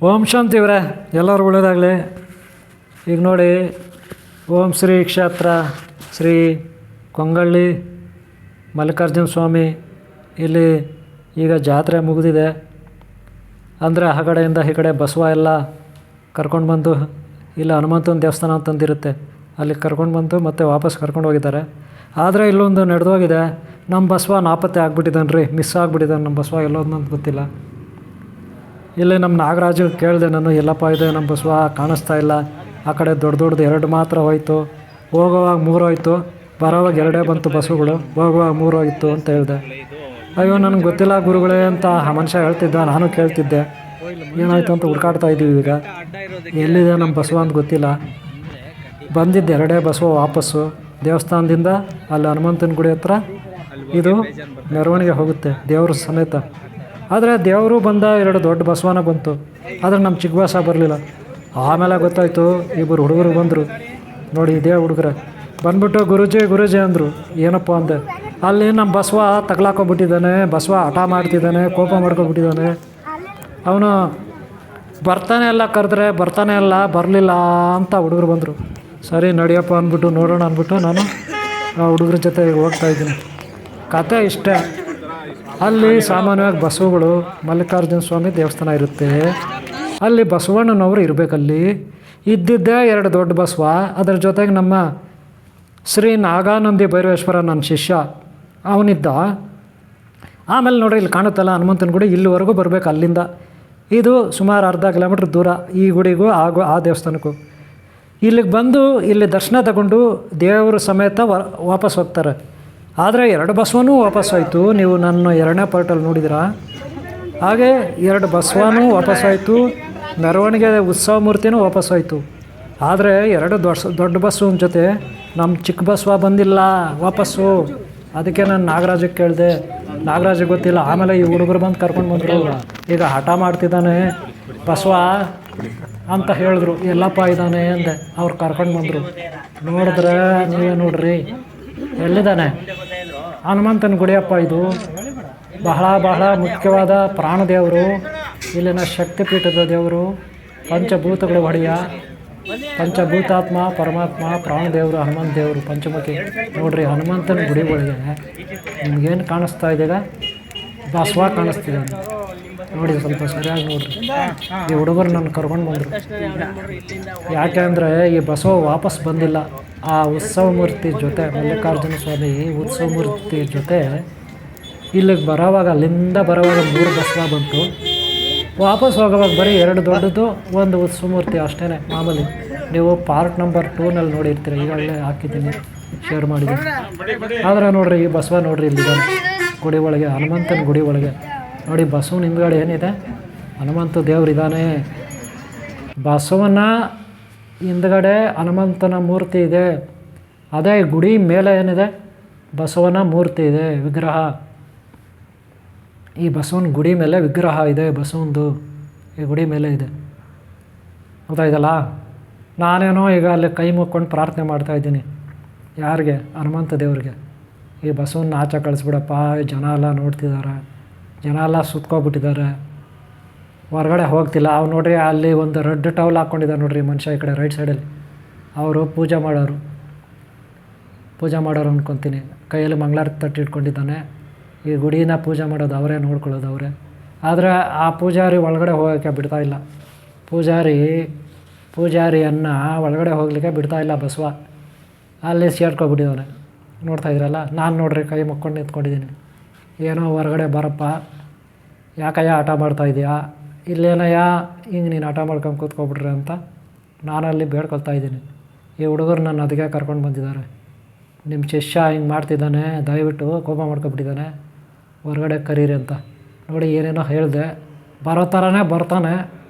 ಓಂ ಶಾಂತಿ ಇವರೇ, ಎಲ್ಲರೂ ಒಳ್ಳೆಯದಾಗಲಿ. ಈಗ ನೋಡಿ, ಓಂ ಶ್ರೀ ಕ್ಷೇತ್ರ ಶ್ರೀ ಕೊಂಗಳ್ಳಿ ಮಲ್ಲಿಕಾರ್ಜುನ ಸ್ವಾಮಿ ಇಲ್ಲಿ ಈಗ ಜಾತ್ರೆ ಮುಗಿದಿದೆ. ಅಂದರೆ ಆ ಕಡೆಯಿಂದ ಈ ಕಡೆ ಬಸವ ಎಲ್ಲ ಕರ್ಕೊಂಡು ಬಂದು ಇಲ್ಲಿ ಹನುಮಂತನ ದೇವಸ್ಥಾನ ಅಂತಂದಿರುತ್ತೆ, ಅಲ್ಲಿ ಕರ್ಕೊಂಡು ಬಂದು ಮತ್ತೆ ವಾಪಸ್ ಕರ್ಕೊಂಡು ಹೋಗಿದ್ದಾರೆ. ಆದರೆ ಇಲ್ಲೊಂದು ನಡೆದೋಗಿದೆ, ನಮ್ಮ ಬಸವ ನಾಪತ್ತೆ ಆಗ್ಬಿಟ್ಟಿದ್ದಾನೆ ರೀ, ಮಿಸ್ ಆಗಿಬಿಟ್ಟಿದ್ದಾನೆ ನಮ್ಮ ಬಸವ, ಎಲ್ಲೋದಂತ ಗೊತ್ತಿಲ್ಲ. ಇಲ್ಲಿ ನಮ್ಮ ನಾಗರಾಜು ಕೇಳಿದೆ ನಾನು, ಎಲ್ಲಪ್ಪ ಇದೆ ನಮ್ಮ ಬಸವ ಕಾಣಿಸ್ತಾ ಇಲ್ಲ, ಆ ಕಡೆ ದೊಡ್ಡ ದೊಡ್ಡದು 2 ಮಾತ್ರ ಹೋಯ್ತು, ಹೋಗೋವಾಗ 3 ಹೋಯ್ತು, ಬರೋವಾಗ 2 ಬಂತು ಬಸ್ಸುಗಳು, ಹೋಗುವಾಗ 3 ಹೋಗಿತ್ತು ಅಂತ ಹೇಳಿದೆ. ಅಯ್ಯೋ ನನಗೆ ಗೊತ್ತಿಲ್ಲ ಗುರುಗಳೇ ಅಂತ ಆ ಮನುಷ್ಯ ಹೇಳ್ತಿದ್ದ, ನಾನು ಕೇಳ್ತಿದ್ದೆ ಏನಾಯಿತು ಅಂತ ಹುಡ್ಕಾಡ್ತಾ ಇದ್ದೀವಿ. ಈಗ ಎಲ್ಲಿದೆ ನಮ್ಮ ಬಸವ ಅಂತ ಗೊತ್ತಿಲ್ಲ. ಬಂದಿದ್ದು 2 ಬಸವ ವಾಪಸ್ಸು ದೇವಸ್ಥಾನದಿಂದ ಅಲ್ಲಿ ಹನುಮಂತನ ಗುಡಿ ಹತ್ರ ಇದು ಮೆರವಣಿಗೆ ಹೋಗುತ್ತೆ ದೇವ್ರ ಸಮೇತ. ಆದರೆ ದೇವರು ಬಂದ 2 ದೊಡ್ಡ ಬಸವನ ಬಂತು, ಆದರೆ ನಮ್ಮ ಚಿಕ್ಕ ಬಸವ ಬರಲಿಲ್ಲ. ಆಮೇಲೆ ಗೊತ್ತಾಯಿತು, ಇಬ್ಬರು ಹುಡುಗರು ಬಂದರು ನೋಡಿ, ಇದೇ ಹುಡುಗರೆ ಬಂದ್ಬಿಟ್ಟು ಗುರೂಜಿ ಗುರೂಜಿ ಅಂದರು. ಏನಪ್ಪ ಅಂದೆ, ಅಲ್ಲಿ ನಮ್ಮ ಬಸವ ತಗ್ಲಾಕೊಬಿಟ್ಟಿದ್ದಾನೆ, ಬಸವ ಹಠ ಮಾಡ್ತಿದ್ದಾನೆ, ಕೋಪ ಮಾಡ್ಕೊಬಿಟ್ಟಿದ್ದಾನೆ, ಅವನು ಬರ್ತಾನೆ ಎಲ್ಲ ಕರೆದ್ರೆ ಬರ್ತಾನೆ ಎಲ್ಲ ಬರಲಿಲ್ಲ ಅಂತ ಹುಡುಗರು ಬಂದರು. ಸರಿ ನಡಿಯಪ್ಪ ಅಂದ್ಬಿಟ್ಟು ನೋಡೋಣ ಅಂದ್ಬಿಟ್ಟು ನಾನು ಆ ಹುಡುಗರ ಜೊತೆ ಹೋಗ್ತಾಯಿದ್ದೀನಿ. ಕತೆ ಇಷ್ಟೇ. ಅಲ್ಲಿ ಸಾಮಾನ್ಯವಾಗಿ ಬಸವಗಳು ಮಲ್ಲಿಕಾರ್ಜುನ ಸ್ವಾಮಿ ದೇವಸ್ಥಾನ ಇರುತ್ತೆ, ಅಲ್ಲಿ ಬಸವಣ್ಣನವರು ಇರಬೇಕಲ್ಲಿ. ಇದ್ದಿದ್ದೇ 2 ದೊಡ್ಡ ಬಸವ, ಅದರ ಜೊತೆಗೆ ನಮ್ಮ ಶ್ರೀ ನಾಗಾನಂದಿ ಭೈರವೇಶ್ವರ ನನ್ನ ಶಿಷ್ಯ ಅವನಿದ್ದ. ಆಮೇಲೆ ನೋಡ್ರಿ ಇಲ್ಲಿ ಕಾಣುತ್ತಲ್ಲ ಹನುಮಂತನ ಗುಡಿ, ಇಲ್ಲಿವರೆಗೂ ಬರಬೇಕು ಅಲ್ಲಿಂದ. ಇದು ಸುಮಾರು ಅರ್ಧ ಕಿಲೋಮೀಟ್ರ್ ದೂರ ಈ ಗುಡಿಗೂ ಆ ದೇವಸ್ಥಾನಕ್ಕೂ. ಇಲ್ಲಿಗೆ ಬಂದು ಇಲ್ಲಿ ದರ್ಶನ ತಗೊಂಡು ದೇವರು ಸಮೇತ ವಾಪಸ್ ಹೋಗ್ತಾರೆ. ಆದರೆ 2 ಬಸವನೂ ವಾಪಸ್ಸಾಯಿತು, ನೀವು ನನ್ನ 2ನೇ ಪಾರ್ಟಲ್ಲಿ ನೋಡಿದಿರಾ. ಹಾಗೆ 2 ಬಸವನೂ ವಾಪಸ್ಸಾಯಿತು, ಮೆರವಣಿಗೆ ಉತ್ಸವ ಮೂರ್ತಿನೂ ವಾಪಸ್ಸಾಯಿತು. ಆದರೆ 2 ದೊಡ್ಡ ಬಸವನ ಜೊತೆ ನಮ್ಮ ಚಿಕ್ಕ ಬಸವ ಬಂದಿಲ್ಲ ವಾಪಸ್ಸು. ಅದಕ್ಕೆ ನಾನು ನಾಗರಾಜಿಗೆ ಕೇಳಿದೆ, ನಾಗರಾಜಿಗೆ ಗೊತ್ತಿಲ್ಲ. ಆಮೇಲೆ ಈ ಹುಡುಗರು ಬಂದು ಕರ್ಕೊಂಡು ಬಂದರು, ಈಗ ಹಠ ಮಾಡ್ತಿದ್ದಾನೆ ಬಸವ ಅಂತ ಹೇಳಿದ್ರು. ಎಲ್ಲಪ್ಪ ಇದ್ದಾನೆ ಅಂದೆ, ಅವ್ರು ಕರ್ಕೊಂಡು ಬಂದರು. ನೋಡಿದ್ರೆ ನೀವೇ ನೋಡ್ರಿ ಎಲ್ಲಿದ್ದಾನೆ, ಹನುಮಂತನ ಗುಡಿಯಪ್ಪ ಇದು. ಬಹಳ ಮುಖ್ಯವಾದ ಪ್ರಾಣದೇವರು, ಇಲ್ಲಿನ ಶಕ್ತಿಪೀಠದ ದೇವರು, ಪಂಚಭೂತಗಳು ಒಡೆಯ, ಪಂಚಭೂತಾತ್ಮ ಪರಮಾತ್ಮ ಪ್ರಾಣದೇವರು ಹನುಮಂತ ದೇವರು ಪಂಚಮುಖಿ. ನೋಡ್ರಿ ಹನುಮಂತನ ಗುಡಿ ಒಳಗೆ ನಿಮ್ಗೇನು ಕಾಣಿಸ್ತಾ ಇದೆಗ, ಬಸವ ಕಾಣಿಸ್ತಿದ್ದಾನೆ ನೋಡಿ, ಸ್ವಲ್ಪ ಸರಿಯಾಗಿ ನೋಡ್ರಿ. ಈ ಹುಡುಗರು ನನ್ನ ಕರ್ಕೊಂಡು ಬಂದರು. ಯಾಕೆ ಅಂದರೆ ಈ ಬಸವ ವಾಪಸ್ ಬಂದಿಲ್ಲ. ಆ ಉತ್ಸವ ಮೂರ್ತಿ ಜೊತೆ, ಮಲ್ಲಿಕಾರ್ಜುನ ಸ್ವಾಮಿ ಉತ್ಸವ ಮೂರ್ತಿ ಜೊತೆ ಇಲ್ಲಿಗೆ ಬರೋವಾಗ, ಅಲ್ಲಿಂದ ಬರೋವಾಗ 3 ಬಸವ ಬಂತು, ವಾಪಸ್ ಹೋಗೋವಾಗ ಬರೀ 2 ದೊಡ್ಡದು 1 ಉತ್ಸವ ಮೂರ್ತಿ ಅಷ್ಟೇ. ಮಾಮೂಲಿ ನೀವು ಪಾರ್ಟ್ ನಂಬರ್ 2ನಲ್ಲಿ ನೋಡಿರ್ತೀರಿ, ಈಗಾಗಲೇ ಹಾಕಿದ್ದೀನಿ, ಶೇರ್ ಮಾಡಿದ್ದೀನಿ. ಆದರೆ ನೋಡಿರಿ ಈ ಬಸವ ನೋಡಿರಿ ಇಲ್ಲಿದ್ದಾನೆ ಗುಡಿ ಒಳಗೆ, ಹನುಮಂತನ ಗುಡಿ ಒಳಗೆ ನೋಡಿ. ಬಸವನ ಹಿಂದ್ಗಡೆ ಏನಿದೆ, ಹನುಮಂತ ದೇವರಿದ್ದಾನೆ. ಬಸವನ ಹಿಂದ್ಗಡೆ ಹನುಮಂತನ ಮೂರ್ತಿ ಇದೆ. ಅದೇ ಗುಡಿ ಮೇಲೆ ಏನಿದೆ, ಬಸವನ ಮೂರ್ತಿ ಇದೆ, ವಿಗ್ರಹ. ಈ ಬಸವನ ಗುಡಿ ಮೇಲೆ ವಿಗ್ರಹ ಇದೆ, ಬಸವಂದು ಈ ಗುಡಿ ಮೇಲೆ ಇದೆ, ಗೊತ್ತಾಯ್ತಲ್ಲ. ನಾನೇನೋ ಈಗ ಅಲ್ಲಿ ಕೈ ಮುಕ್ಕೊಂಡು ಪ್ರಾರ್ಥನೆ ಮಾಡ್ತಾಯಿದ್ದೀನಿ. ಯಾರಿಗೆ? ಹನುಮಂತ ದೇವ್ರಿಗೆ. ಈ ಬಸವನ್ನ ಆಚೆ ಕಳಿಸ್ಬಿಡಪ್ಪ, ಜನ ಎಲ್ಲ ನೋಡ್ತಿದ್ದಾರೆ, ಜನ ಎಲ್ಲ ಸುತ್ಕೊಬಿಟ್ಟಿದ್ದಾರೆ, ಹೊರಗಡೆ ಹೋಗ್ತಿಲ್ಲ. ಅವ್ರು ನೋಡ್ರಿ ಅಲ್ಲಿ ಒಂದು ರೆಡ್ ಟವಲ್ ಹಾಕ್ಕೊಂಡಿದ್ದಾರೆ ನೋಡ್ರಿ ಮನುಷ್ಯ, ಈ ಕಡೆ ರೈಟ್ ಸೈಡಲ್ಲಿ. ಅವರು ಪೂಜೆ ಮಾಡೋರು ಅಂದ್ಕೊತೀನಿ. ಕೈಯಲ್ಲಿ ಮಂಗಳಾರತಿ ತಟ್ಟು ಇಟ್ಕೊಂಡಿದ್ದಾನೆ. ಈ ಗುಡಿನ ಪೂಜೆ ಮಾಡೋದು ಅವರೇ, ನೋಡ್ಕೊಳ್ಳೋದು ಅವರೇ. ಆದರೆ ಆ ಪೂಜಾರಿ ಒಳಗಡೆ ಹೋಗೋಕ್ಕೆ ಬಿಡ್ತಾಯಿಲ್ಲ. ಪೂಜಾರಿಯನ್ನು ಒಳಗಡೆ ಹೋಗಲಿಕ್ಕೆ ಬಿಡ್ತಾಯಿಲ್ಲ ಬಸವ. ಅಲ್ಲಿ ಸೇರ್ಕೊಬಿಟ್ಟಿದ್ದಾನೆ, ನೋಡ್ತಾ ಇದ್ರಲ್ಲ. ನಾನು ನೋಡ್ರಿ ಕೈ ಮುಕ್ಕೊಂಡು ನಿಂತ್ಕೊಂಡಿದ್ದೀನಿ. ಏನೋ ಹೊರಗಡೆ ಬರಪ್ಪ, ಯಾಕಯ್ಯ ಆಟ ಮಾಡ್ತಾಯಿದ್ದೀಯಾ, ಇಲ್ಲೇನಯ್ಯ ಹಿಂಗೆ ನೀನು ಆಟ ಮಾಡ್ಕೊಂಡು ಕೂತ್ಕೊಬಿಟ್ರೆ ಅಂತ ನಾನಲ್ಲಿ ಬೇಡ್ಕೊಳ್ತಾ ಇದ್ದೀನಿ. ಈ ಹುಡುಗರು ನನ್ನ ಅದಕ್ಕೆ ಕರ್ಕೊಂಡು ಬಂದಿದ್ದಾರೆ. ನಿಮ್ಮ ಶಿಷ್ಯ ಹಿಂಗೆ ಮಾಡ್ತಿದ್ದಾನೆ, ದಯವಿಟ್ಟು ಕೋಪ ಮಾಡ್ಕೊಬಿಟ್ಟಿದ್ದಾನೆ, ಹೊರಗಡೆ ಕರೀರಿ ಅಂತ. ನೋಡಿ ಏನೇನೋ ಹೇಳಿದೆ, ಬರೋ ಥರನೇ ಬರ್ತಾನೆ,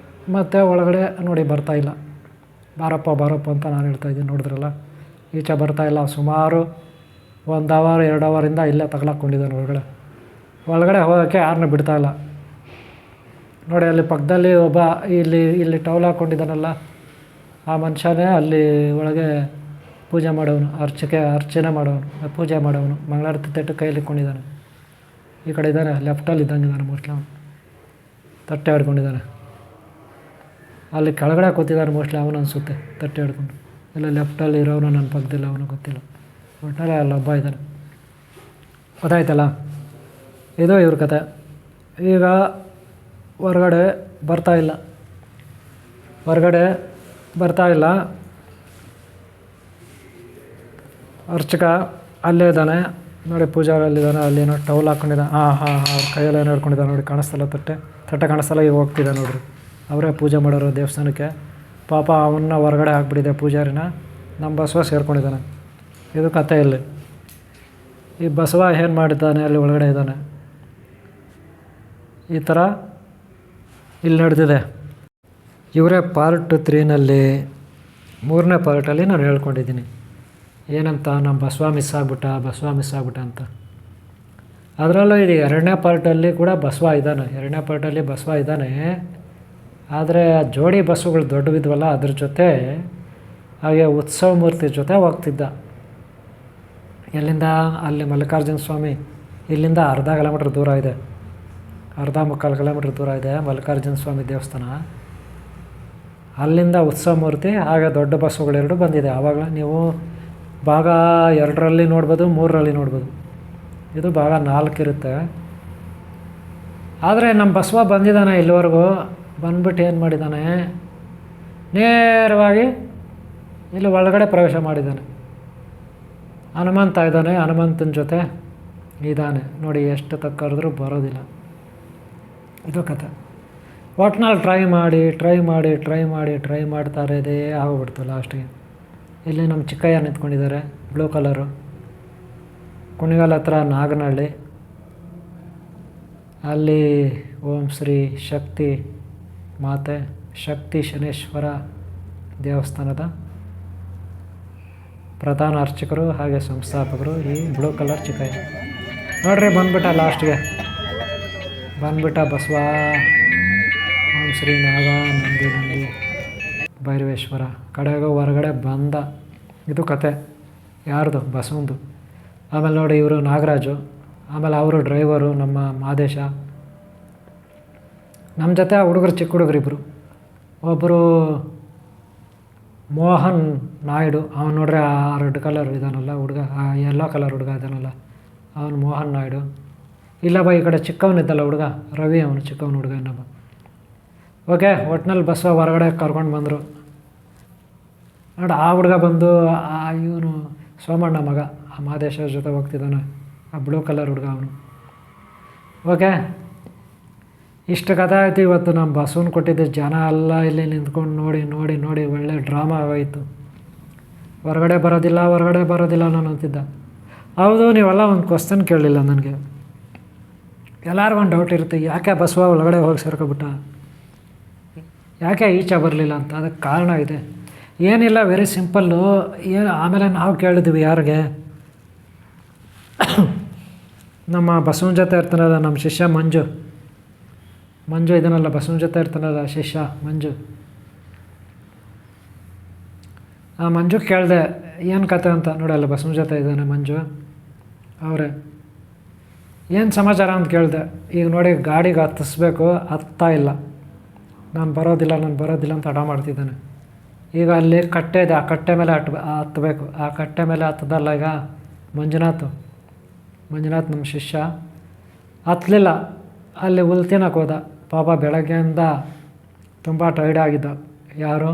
ಮತ್ತು ಒಳಗಡೆ ನೋಡಿ ಬರ್ತಾಯಿಲ್ಲ. ಬಾರಪ್ಪ ಅಂತ ನಾನು ಹೇಳ್ತಾಯಿದ್ದೀನಿ. ನೋಡಿದ್ರಲ್ಲ, ಈಚೆ ಬರ್ತಾಯಿಲ್ಲ. ಸುಮಾರು 1 ಅವರ್ 2 ಅವರಿಂದ ಇಲ್ಲೇ ತಗ್ಲಾಕೊಂಡಿದ್ದಾನೆ ಒಳಗಡೆ ಹೋಗೋಕ್ಕೆ ಯಾರನ್ನೂ ಬಿಡ್ತಾಯಿಲ್ಲ. ನೋಡಿ ಅಲ್ಲಿ ಪಕ್ಕದಲ್ಲಿ ಒಬ್ಬ ಇಲ್ಲಿ ಟವಲ್ ಹಾಕ್ಕೊಂಡಿದ್ದಾನಲ್ಲ, ಆ ಮನುಷ್ಯನೇ ಅಲ್ಲಿ ಒಳಗೆ ಪೂಜೆ ಮಾಡೋನು, ಅರ್ಚನೆ ಮಾಡೋನು, ಪೂಜೆ ಮಾಡೋನು, ಮಂಗಳಾರತಿ ತಟ್ಟು ಕೈಯಲ್ಲಿ ಇಟ್ಕೊಂಡಿದ್ದಾನೆ. ಈ ಕಡೆ ಇದ್ದಾನೆ, ಲೆಫ್ಟಲ್ಲಿ ಇದ್ದಂಗಿದ್ದಾನೆ ಮೋಸ್ಟ್ಲಿ, ಅವನು ತಟ್ಟೆ ಆಡ್ಕೊಂಡಿದ್ದಾನೆ. ಅಲ್ಲಿ ಕೆಳಗಡೆ ಕೂತಿದ್ದಾರೆ ಮೋಸ್ಟ್ಲಿ ಅವನು ಅನಿಸುತ್ತೆ ತಟ್ಟೆ ಹಿಡ್ಕೊಂಡು, ಇಲ್ಲ ಲೆಫ್ಟಲ್ಲಿ ಇರೋನು ನನ್ನ ಪಕ್ಕದಲ್ಲಿ ಅವನು ಗೊತ್ತಿಲ್ಲ, ಒಟ್ಟಿನಲ್ಲಿ ಅಲ್ಲೊಬ್ಬ ಇದ್ದಾನೆ. ಗೊತ್ತಾಯ್ತಲ್ಲ, ಇದು ಇವ್ರ ಕತೆ. ಈಗ ಹೊರಗಡೆ ಬರ್ತಾಯಿಲ್ಲ ಅರ್ಚಕ ಅಲ್ಲೇ ಇದ್ದಾನೆ ನೋಡಿ, ಪೂಜಾರಲ್ಲಿದ್ದಾನೆ, ಅಲ್ಲೇನೋ ಟವಲ್ ಹಾಕ್ಕೊಂಡಿದ್ದಾನೆ. ಅವ್ರ ಕೈಯಲ್ಲಿ ಏನೋ ಹಿಡ್ಕೊಂಡಿದ್ದಾನೆ ನೋಡಿ, ಕಾಣಿಸ್ತಲ್ಲ ತಟ್ಟೆ ಕಾಣಿಸ್ತಲ್ಲ. ಈಗ ಹೋಗ್ತಿದ್ದ ನೋಡ್ರಿ, ಅವರೇ ಪೂಜೆ ಮಾಡೋರು ದೇವಸ್ಥಾನಕ್ಕೆ. ಪಾಪ ಅವನ್ನ ಹೊರಗಡೆ ಹಾಕ್ಬಿಟ್ಟಿದೆ ಪೂಜಾರಿನ, ನಮ್ಮ ಬಸವ ಸೇರ್ಕೊಂಡಿದ್ದಾನೆ. ಇದು ಕತೆ. ಇಲ್ಲಿ ಈ ಬಸವ ಏನು ಮಾಡಿದ್ದಾನೆ, ಅಲ್ಲಿ ಒಳಗಡೆ ಇದ್ದಾನೆ. ಈ ಥರ ಇಲ್ಲಿ ನಡೆದಿದೆ. ಇವರೇ ಪಾರ್ಟ್ 3ನಲ್ಲಿ 3ನೇ ಪಾರ್ಟಲ್ಲಿ ನಾನು ಹೇಳ್ಕೊಂಡಿದ್ದೀನಿ ಏನಂತ, ನಮ್ಮ ಬಸವ ಮಿಸ್ ಆಗ್ಬಿಟ್ಟ ಅಂತ. ಅದರಲ್ಲೂ ಇದು 2ನೇ ಪಾರ್ಟಲ್ಲಿ ಕೂಡ ಬಸವ ಇದ್ದಾನೆ. 2ನೇ ಪಾರ್ಟಲ್ಲಿ ಬಸವ ಇದ್ದಾನೆ, ಆದರೆ ಆ ಜೋಡಿ ಬಸ್ಸುಗಳು ದೊಡ್ಡವಿದ್ವಲ್ಲ, ಅದ್ರ ಜೊತೆ ಹಾಗೆ ಉತ್ಸವ ಮೂರ್ತಿ ಜೊತೆ ಹೋಗ್ತಿದ್ದ. ಎಲ್ಲಿಂದ? ಅಲ್ಲಿ ಮಲ್ಲಿಕಾರ್ಜುನ ಸ್ವಾಮಿ ಇಲ್ಲಿಂದ ಅರ್ಧ ಕಿಲೋಮೀಟ್ರ್ ದೂರ ಇದೆ, 3/4 ಕಿಲೋಮೀಟ್ರ್ ದೂರ ಇದೆ ಮಲ್ಲಿಕಾರ್ಜುನ ಸ್ವಾಮಿ ದೇವಸ್ಥಾನ. ಅಲ್ಲಿಂದ ಉತ್ಸವ ಮೂರ್ತಿ ಹಾಗೆ ದೊಡ್ಡ ಬಸ್ಸುಗಳೆರಡು ಬಂದಿದೆ. ಆವಾಗ ನೀವು ಭಾಗ 2ರಲ್ಲಿ ನೋಡ್ಬೋದು, 3ರಲ್ಲಿ ನೋಡ್ಬೋದು. ಇದು ಭಾಗ 4 ಇರುತ್ತೆ. ಆದರೆ ನಮ್ಮ ಬಸವ ಬಂದಿದ್ದಾನೆ ಇಲ್ಲಿವರೆಗೂ. ಬಂದ್ಬಿಟ್ಟು ಏನು ಮಾಡಿದ್ದಾನೆ, ನೇರವಾಗಿ ಇಲ್ಲಿ ಒಳಗಡೆ ಪ್ರವೇಶ ಮಾಡಿದ್ದಾನೆ. ಹನುಮಂತ ಇದ್ದಾನೆ, ಹನುಮಂತನ ಜೊತೆ ಇದ್ದಾನೆ ನೋಡಿ. ಎಷ್ಟು ಕರೆದ್ರೂ ಬರೋದಿಲ್ಲ. ಇದು ಕತೆ. ಒಟ್ನಲ್ಲಿ ಟ್ರೈ ಮಾಡ್ತಾರೆ, ಇದೇ ಆಗೋಗ್ಬಿಡ್ತು ಲಾಸ್ಟಿಗೆ. ಇಲ್ಲಿ ನಮ್ಮ ಚಿಕ್ಕಯ್ಯ ನಿಂತ್ಕೊಂಡಿದ್ದಾರೆ, ಬ್ಲೂ ಕಲರು, ಕುಣಿಗಲ್ ಹತ್ರ ನಾಗನಹಳ್ಳಿ. ಅಲ್ಲಿ ಓಂ ಶ್ರೀ ಶಕ್ತಿ ಮಾತೆ ಶಕ್ತಿ ಶನೇಶ್ವರ ದೇವಸ್ಥಾನದ ಪ್ರಧಾನ ಅರ್ಚಕರು ಹಾಗೆ ಸಂಸ್ಥಾಪಕರು ಈ ಬ್ಲೂ ಕಲರ್ ಚಿಕ್ಕಯ್ಯ ನೋಡ್ರಿ. ಲಾಸ್ಟ್ಗೆ ಬಂದ್ಬಿಟ್ಟ ಬಸವ. ಓಂ ಶ್ರೀ ನಾಗ ನಂದಿ ಭೈರವೇಶ್ವರ ಕಡೆಗೂ ಹೊರಗಡೆ ಬಂದ. ಇದು ಕತೆ ಯಾರ್ದು? ಬಸವಂದು. ಆಮೇಲೆ ನೋಡಿ, ಇವರು ನಾಗರಾಜು, ಆಮೇಲೆ ಅವರು ಡ್ರೈವರು ನಮ್ಮ ಮಾದೇಶ. ನಮ್ಮ ಜೊತೆ ಹುಡುಗರು, ಚಿಕ್ಕ ಹುಡುಗರು ಇಬ್ಬರು. ಒಬ್ಬರು ಮೋಹನ್ ನಾಯ್ಡು, ಅವನು ನೋಡ್ರೆ ಆ ರೆಡ್ ಕಲರ್ ಇದ್ದಾನಲ್ಲ ಹುಡುಗ, ಆ ಯೆಲ್ಲೋ ಕಲರ್ ಹುಡುಗ ಇದ್ದಾನಲ್ಲ ಅವನು ಮೋಹನ್ ನಾಯ್ಡು. ಇಲ್ಲ ಈ ಕಡೆ ಚಿಕ್ಕವನಿದ್ದಲ್ಲ ಹುಡುಗ ರವಿ, ಅವನು ಚಿಕ್ಕವನು ಹುಡುಗ ಇನ್ನೊಬ್ಬ. ಓಕೆ, ಒಟ್ಟಿನಲ್ಲಿ ಬಸ್ಸು ಹೊರಗಡೆ ಕರ್ಕೊಂಡು ಬಂದರು ನೋಡಿ. ಆ ಹುಡುಗ ಬಂದು ಇವನು ಸೋಮಣ್ಣ ಮಗ, ಆ ಮಾದೇಶ್ವರ ಜೊತೆ ಹೋಗ್ತಿದ್ದಾನೆ, ಆ ಬ್ಲೂ ಕಲರ್ ಹುಡುಗ ಅವನು. ಓಕೆ, ಇಷ್ಟು ಕಥೆ ಆಯಿತು. ಇವತ್ತು ನಮ್ಮ ಬಸ್ಸನ್ನು ಕೊಟ್ಟಿದ್ದೆ, ಜನ ಎಲ್ಲ ಇಲ್ಲಿ ನಿಂತ್ಕೊಂಡು ನೋಡಿ ಒಳ್ಳೆ ಡ್ರಾಮಾ ಆಗೋಯಿತು. ಹೊರಗಡೆ ಬರೋದಿಲ್ಲ ನಾನು ಅಂತಿದ್ದ. ಹೌದು, ನೀವೆಲ್ಲ ಒಂದು ಕ್ವಶನ್ ಕೇಳಲಿಲ್ಲ ನನಗೆ. ಎಲ್ಲರಿಗೂ ಒಂದು ಡೌಟ್ ಇರುತ್ತೆ, ಯಾಕೆ ಬಸವ ಒಳಗಡೆ ಹೋಗಿ ಸೇರ್ಕೊಬಿಟ್ಟ, ಯಾಕೆ ಈಚೆ ಬರಲಿಲ್ಲ ಅಂತ. ಅದಕ್ಕೆ ಕಾರಣ ಇದೆ. ಏನಿಲ್ಲ, ವೆರಿ ಸಿಂಪಲ್ಲು. ಆಮೇಲೆ ನಾವು ಕೇಳಿದ್ವಿ ಯಾರಿಗೆ, ನಮ್ಮ ಬಸವನ ಜೊತೆ ಇರ್ತಾನಲ್ಲ ನಮ್ಮ ಶಿಷ್ಯ ಮಂಜು ಇದನ್ನಲ್ಲ, ಬಸವನ ಜೊತೆ ಇರ್ತಾನಲ್ಲ ಶಿಷ್ಯ ಮಂಜು. ಆ ಮಂಜು ಕೇಳಿದೆ ಏನು ಕತೆ ಅಂತ. ನೋಡಲ್ಲ ಬಸವನ ಜೊತೆ ಇದ್ದಾನೆ ಮಂಜು ಅವರೇ. ಏನು ಸಮಾಚಾರ ಅಂತ ಕೇಳಿದೆ. ಈಗ ನೋಡಿ, ಗಾಡಿಗೆ ಹತ್ತಿಸ್ಬೇಕು, ಹತ್ತಾ ಇಲ್ಲ. ನಾನು ಬರೋದಿಲ್ಲ ಅಂತ ಹಠ ಮಾಡ್ತಿದ್ದಾನೆ. ಈಗ ಅಲ್ಲಿ ಕಟ್ಟೆ ಇದೆ, ಆ ಕಟ್ಟೆ ಮೇಲೆ ಹತ್ತಬೇಕು. ಆ ಕಟ್ಟೆ ಮೇಲೆ ಹತ್ತದಲ್ಲ ಈಗ ಮಂಜುನಾಥ್ ನಮ್ಮ ಶಿಷ್ಯ ಹತ್ತಲಿಲ್ಲ. ಅಲ್ಲಿ ಹುಲ್ ತಿನ್ನಕ್ಕೆ ಹೋದ. ಪಾಪ ಬೆಳಗ್ಗೆಯಿಂದ ತುಂಬ ಟೈರ್ಡ್ ಆಗಿದ್ದ. ಯಾರು?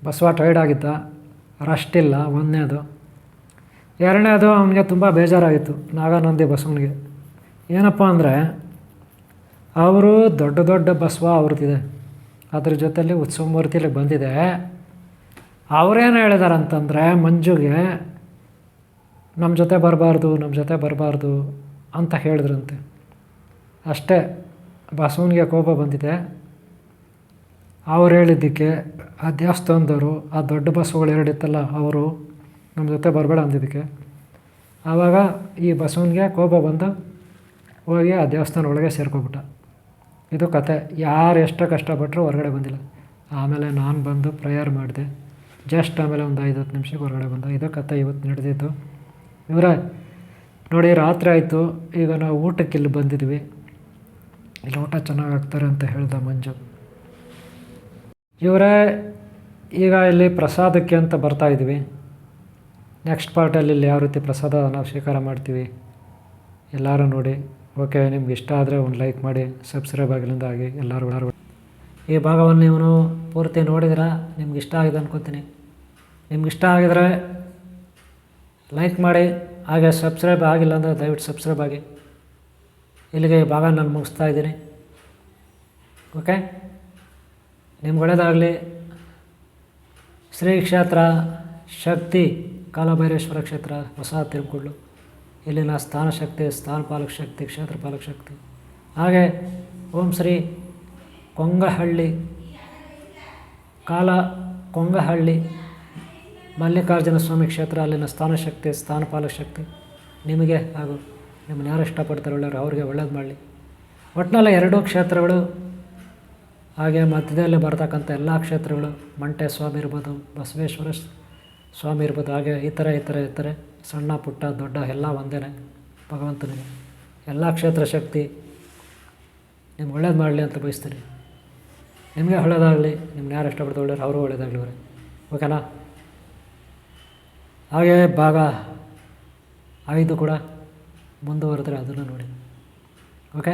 ಬಸವ ಟೈರ್ಡ್ ಆಗಿದ್ದ, ರಸ್ಟ್ ಇಲ್ಲ. ಒಂದನೇದು. ಎರಡನೇದು, ಅವನಿಗೆ ತುಂಬ ಬೇಜಾರಾಗಿತ್ತು ನಾಗಾನಂದಿ ಬಸವನಿಗೆ. ಏನಪ್ಪ ಅಂದರೆ, ಅವರು ದೊಡ್ಡ ಬಸವ ಅವ್ರದ್ದಿದೆ, ಅದ್ರ ಜೊತೆಯಲ್ಲಿ ಉತ್ಸವ ಮೂರ್ತಿಲಿ ಬಂದಿದೆ. ಅವರೇನು ಹೇಳಿದಾರಂತಂದರೆ ಮಂಜುಗೆ ನಮ್ಮ ಜೊತೆ ಬರಬಾರ್ದು ಅಂತ ಹೇಳಿದ್ರಂತೆ. ಅಷ್ಟೇ, ಬಸವನಿಗೆ ಕೋಪ ಬಂದಿದೆ. ಅವ್ರು ಹೇಳಿದ್ದಕ್ಕೆ ಆ ದೇವಸ್ಥಾನದವರು, ಆ ದೊಡ್ಡ ಬಸ್ಸುಗಳು ಎರಡಿತ್ತಲ್ಲ, ಅವರು ನಮ್ಮ ಜೊತೆ ಬರಬೇಡ ಅಂದಿದ್ದಕ್ಕೆ ಆವಾಗ ಈ ಬಸವನಿಗೆ ಕೋಪ ಬಂದು ಹೋಗಿ ಆ ದೇವಸ್ಥಾನ ಒಳಗೆ ಸೇರ್ಕೊಬಿಟ್ಟ. ಇದು ಕತೆ. ಯಾರು ಎಷ್ಟು ಕಷ್ಟಪಟ್ಟರು ಹೊರಗಡೆ ಬಂದಿಲ್ಲ. ಆಮೇಲೆ ನಾನು ಬಂದು ಪ್ರೇಯರ್ ಮಾಡಿದೆ. ಜಸ್ಟ್ ಆಮೇಲೆ ಒಂದು 5-10 ನಿಮಿಷಕ್ಕೆ ಹೊರಗಡೆ ಬಂದ. ಇದು ಕತೆ ಇವತ್ತು ನಡೆದಿದ್ದು. ಇವರೇ ನೋಡಿ, ರಾತ್ರಿ ಆಯಿತು. ಈಗ ನಾವು ಊಟಕ್ಕೆ ಇಲ್ಲಿ ಬಂದಿದ್ವಿ. ಇಲ್ಲಿ ಊಟ ಚೆನ್ನಾಗಿ ಹಾಕ್ತಾರೆ ಅಂತ ಹೇಳ್ದ ಮಂಜು. ಇವರೇ ಈಗ ಇಲ್ಲಿ ಪ್ರಸಾದಕ್ಕೆ ಅಂತ ಬರ್ತಾಯಿದ್ವಿ. ನೆಕ್ಸ್ಟ್ ಪಾರ್ಟಲ್ಲಿ ಇಲ್ಲಿ ಯಾವ ರೀತಿ ಪ್ರಸಾದ ನಾವು ಸ್ವೀಕಾರ ಮಾಡ್ತೀವಿ ಎಲ್ಲರೂ ನೋಡಿ. ಓಕೆ, ನಿಮ್ಗೆ ಇಷ್ಟ ಆದರೆ ಒಂದು ಲೈಕ್ ಮಾಡಿ, ಸಬ್ಸ್ಕ್ರೈಬ್ ಆಗಲಿಂದ ಆಗಿ ಎಲ್ಲರೂ ಈ ಭಾಗವನ್ನು ನೀವು ಪೂರ್ತಿ ನೋಡಿದ್ರೆ ನಿಮ್ಗೆ ಇಷ್ಟ ಆಗಿದೆ ಅಂದ್ಕೊತೀನಿ. ನಿಮ್ಗೆ ಇಷ್ಟ ಆಗಿದರೆ ಲೈಕ್ ಮಾಡಿ, ಹಾಗೆ ಸಬ್ಸ್ಕ್ರೈಬ್ ಆಗಿಲ್ಲ ಅಂದರೆ ದಯವಿಟ್ಟು ಸಬ್ಸ್ಕ್ರೈಬ್ ಆಗಿ. ಇಲ್ಲಿಗೆ ಈ ಭಾಗ ನಾನು ಮುಗಿಸ್ತಾ ಇದ್ದೀನಿ. ಓಕೆ, ನಿಮ್ಗೆ ಒಳ್ಳೆಯದಾಗಲಿ. ಶ್ರೀ ಕ್ಷೇತ್ರ ಶಕ್ತಿ ಕಾಲಭೈರೇಶ್ವರ ಕ್ಷೇತ್ರ ಹೊಸ ತಿರುಮಕೂಡ್ಲು. ಇಲ್ಲಿನ ಸ್ಥಾನ ಶಕ್ತಿ, ಸ್ಥಾನಪಾಲಕ ಶಕ್ತಿ, ಕ್ಷೇತ್ರ ಪಾಲಕ ಶಕ್ತಿ. ಹಾಗೆ ಓಂ ಶ್ರೀ ಕೊಂಗಹಳ್ಳಿ ಕೊಂಗಹಳ್ಳಿ ಮಲ್ಲಿಕಾರ್ಜುನ ಸ್ವಾಮಿ ಕ್ಷೇತ್ರ, ಅಲ್ಲಿನ ಸ್ಥಾನ ಶಕ್ತಿ, ಸ್ಥಾನಪಾಲಕ ಶಕ್ತಿ. ನಿಮಗೆ ಹಾಗೂ ನಿಮ್ಮನ್ನು ಯಾರು ಇಷ್ಟಪಡ್ತಾರೆ ಒಳ್ಳೆಯವರು ಅವ್ರಿಗೆ ಒಳ್ಳೇದು ಮಾಡಲಿ. ಒಟ್ಟಿನಲ್ಲಿ ಎರಡೂ ಕ್ಷೇತ್ರಗಳು, ಹಾಗೆ ಮಧ್ಯದಲ್ಲಿ ಬರ್ತಕ್ಕಂಥ ಎಲ್ಲ ಕ್ಷೇತ್ರಗಳು, ಮಂಟೆ ಸ್ವಾಮಿ ಇರ್ಬೋದು, ಬಸವೇಶ್ವರ ಸ್ವಾಮಿ ಇರ್ಬೋದು, ಹಾಗೆ ಇತರೆ ಸಣ್ಣ ಪುಟ್ಟ ದೊಡ್ಡ ಎಲ್ಲ ಒಂದೇ ಭಗವಂತನಿಗೆ. ಎಲ್ಲ ಕ್ಷೇತ್ರ ಶಕ್ತಿ ನಿಮ್ಗೆ ಒಳ್ಳೇದು ಮಾಡಲಿ ಅಂತ ಬಯಸ್ತೀನಿ. ನಿಮಗೆ ಒಳ್ಳೇದಾಗಲಿ, ನಿಮ್ಗೆ ಯಾರು ಇಷ್ಟಪಡ್ತಾರೆ ಒಳ್ಳೆಯವರು ಅವರು ಒಳ್ಳೇದಾಗಲಿ ಅವರೇ. ಓಕೆನಾ? ಹಾಗೆ ಭಾಗ 5 ಕೂಡ ಮುಂದುವರೆದ್ರೆ ಅದನ್ನು ನೋಡಿ. ಓಕೆ.